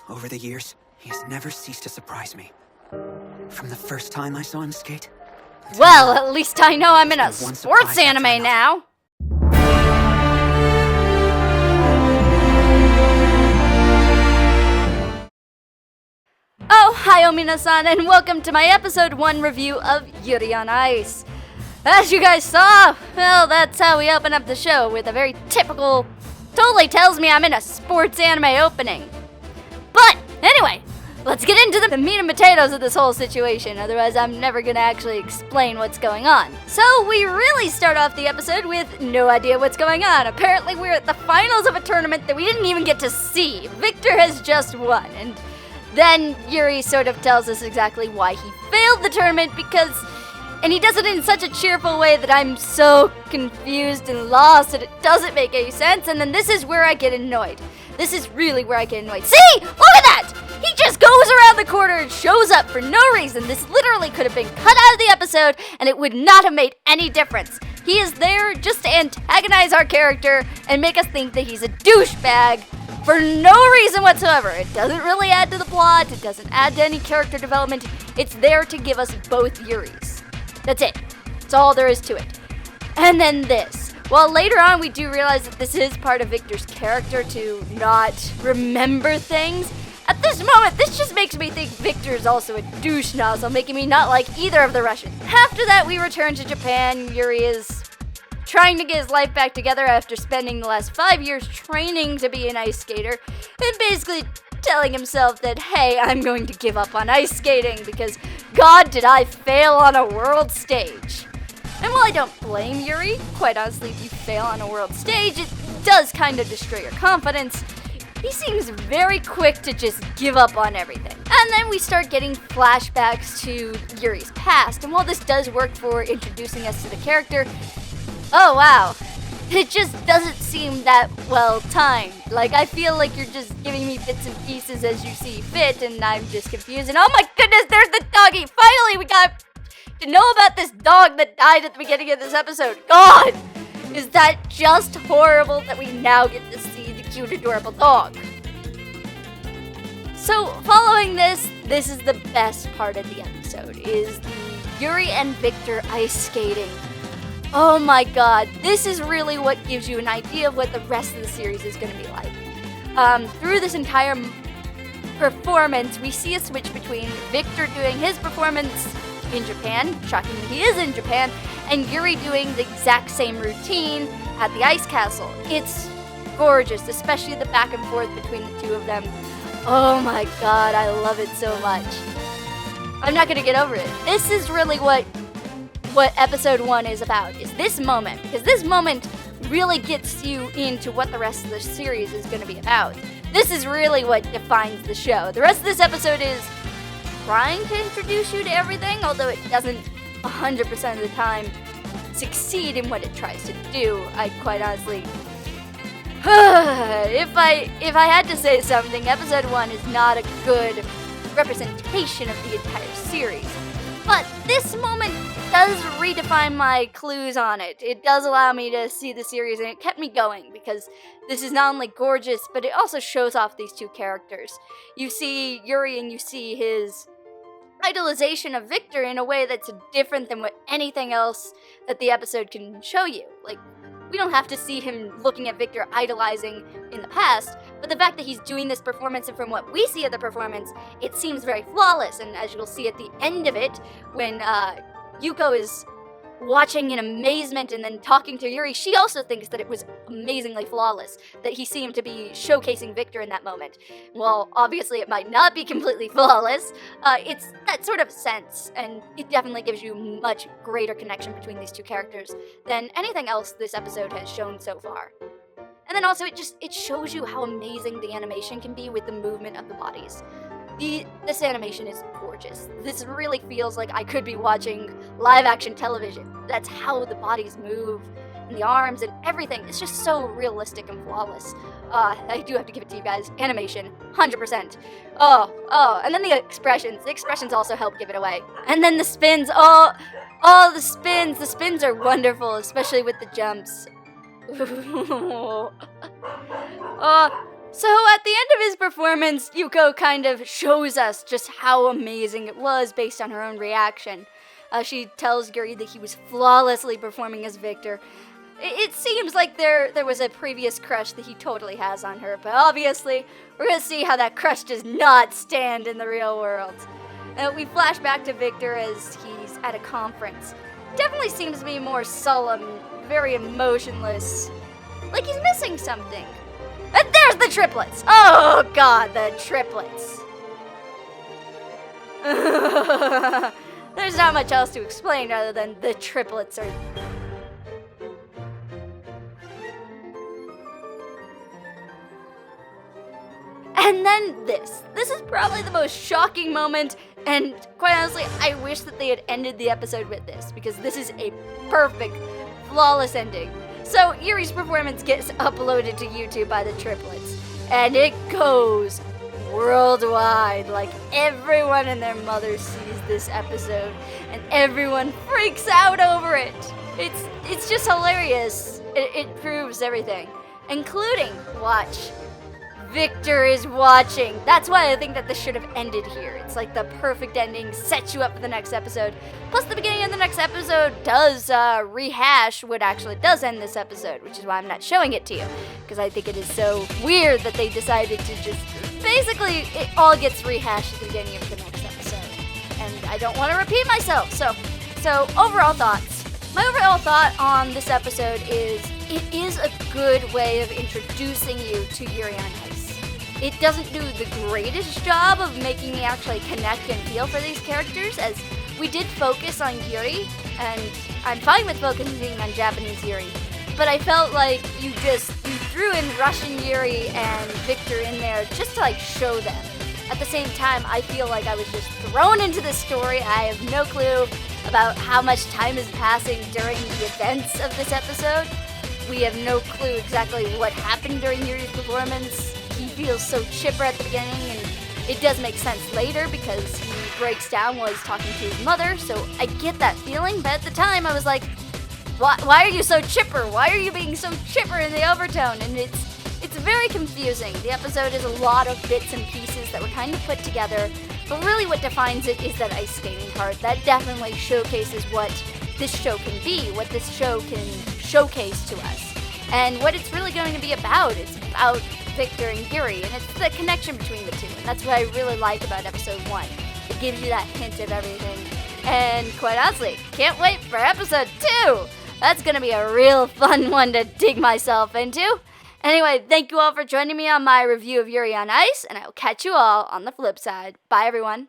Over the years, he has never ceased to surprise me. From the first time I saw him skate. Well, at least I know I'm in a One surprise sports after anime another. now. Oh, hi Omina-san, and welcome to my episode 1 review of Yuri on Ice. As you guys saw, well, that's how we open up the show, with a very typical, totally tells me I'm in a sports anime opening. But, anyway, let's get into the meat and potatoes of this whole situation, otherwise I'm never gonna actually explain what's going on. So, we really start off the episode with no idea what's going on. Apparently we're at the finals of a tournament that we didn't even get to see. Victor has just won, and then Yuri sort of tells us exactly why he failed the tournament and he does it in such a cheerful way that I'm so confused and lost that it doesn't make any sense, and then this is where I get annoyed. This is really where I get annoyed. See? Look at that! He just goes around the corner and shows up for no reason. This literally could have been cut out of the episode and it would not have made any difference. He is there just to antagonize our character and make us think that he's a douchebag for no reason whatsoever. It doesn't really add to the plot. It doesn't add to any character development. It's there to give us both Yuris. That's it. That's all there is to it. And then this. Well, later on we do realize that this is part of Victor's character to not remember things. At this moment, this just makes me think Victor is also a douche nozzle, making me not like either of the Russians. After that, we return to Japan. Yuri is trying to get his life back together after spending the last 5 years training to be an ice skater, and basically telling himself that, hey, I'm going to give up on ice skating because, God, did I fail on a world stage. And while I don't blame Yuri, quite honestly, if you fail on a world stage, it does kind of destroy your confidence. He seems very quick to just give up on everything. And then we start getting flashbacks to Yuri's past, and while this does work for introducing us to the character, oh wow, it just doesn't seem that well timed. Like, I feel like you're just giving me bits and pieces as you see fit, and I'm just confused. And oh my goodness, there's the doggy! Finally, we got to know about this dog that died at the beginning of this episode. God! Is that just horrible that we now get to see the cute, adorable dog? So, following this is the best part of the episode, is the Yuri and Victor ice skating. Oh my god, this is really what gives you an idea of what the rest of the series is going to be like. Through this entire performance, we see a switch between Victor doing his performance in Japan, shockingly he is in Japan, and Yuri doing the exact same routine at the ice castle. It's gorgeous, especially the back and forth between the two of them. Oh my god, I love it so much. I'm not going to get over it. This is really what episode 1 is about, is this moment, because this moment really gets you into what the rest of the series is going to be about. This is really what defines the show. The rest of this episode is trying to introduce you to everything, although it doesn't 100% of the time succeed in what it tries to do. I quite honestly, if I had to say something, episode 1 is not a good representation of the entire series. But this moment does redefine my clues on it. It does allow me to see the series, and it kept me going, because this is not only gorgeous, but it also shows off these two characters. You see Yuri and you see his idolization of Victor in a way that's different than what anything else that the episode can show you. Like, we don't have to see him looking at Victor idolizing in the past, but the fact that he's doing this performance, and from what we see of the performance, it seems very flawless. And as you'll see at the end of it, when Yuko is watching in amazement and then talking to Yuri, she also thinks that it was amazingly flawless, that he seemed to be showcasing Victor in that moment. Well, obviously it might not be completely flawless. It's that sort of sense, and it definitely gives you much greater connection between these two characters than anything else this episode has shown so far. And then also it shows you how amazing the animation can be with the movement of the bodies. This animation is gorgeous. This really feels like I could be watching live action television. That's how the bodies move, and the arms and everything. It's just so realistic and flawless. I do have to give it to you guys. Animation, 100%. Oh, and then the expressions also help give it away. And then the spins, the spins are wonderful, especially with the jumps. So at the end of his performance, Yuko kind of shows us just how amazing it was based on her own reaction. She tells Yuri that he was flawlessly performing as Victor. It seems like there was a previous crush that he totally has on her, but obviously we're gonna see how that crush does not stand in the real world. We flash back to Victor as he's at a conference. Definitely seems to be more solemn, very emotionless, like he's missing something. And there's the triplets! Oh god, the triplets. There's not much else to explain other than the triplets are... And then this. This is probably the most shocking moment, and quite honestly, I wish that they had ended the episode with this, because this is a perfect, flawless ending. So, Yuri's performance gets uploaded to YouTube by the triplets, and it goes worldwide. Like, everyone and their mother sees this episode, and everyone freaks out over it. It's just hilarious. It proves everything, including, watch, Victor is watching. That's why I think that this should have ended here. It's like the perfect ending, sets you up for the next episode. Plus, the beginning of the next episode does rehash what actually does end this episode, which is why I'm not showing it to you, because I think it is so weird that they decided to just... Basically, it all gets rehashed at the beginning of the next episode, and I don't want to repeat myself. So overall thoughts. My overall thought on this episode is it is a good way of introducing you to Yuri on Ice. It doesn't do the greatest job of making me actually connect and feel for these characters, as we did focus on Yuri, and I'm fine with focusing on Japanese Yuri, but I felt like you threw in Russian Yuri and Victor in there just to show them. At the same time, I feel like I was just thrown into this story. I have no clue about how much time is passing during the events of this episode. We have no clue exactly what happened during Yuri's performance. He feels so chipper at the beginning, and it does make sense later because he breaks down while he's talking to his mother, so I get that feeling, but at the time I was like, why are you so chipper? Why are you being so chipper in the overtone? And it's very confusing. The episode is a lot of bits and pieces that were kind of put together, but really what defines it is that ice skating part. That definitely showcases what this show can be, what this show can showcase to us, and what it's really going to be about. It's about Victor and Yuri, and it's the connection between the two, and that's what I really like about episode 1. It gives you that hint of everything, and quite honestly, can't wait for episode 2! That's gonna be a real fun one to dig myself into. Anyway, thank you all for joining me on my review of Yuri on Ice, and I will catch you all on the flip side. Bye, everyone.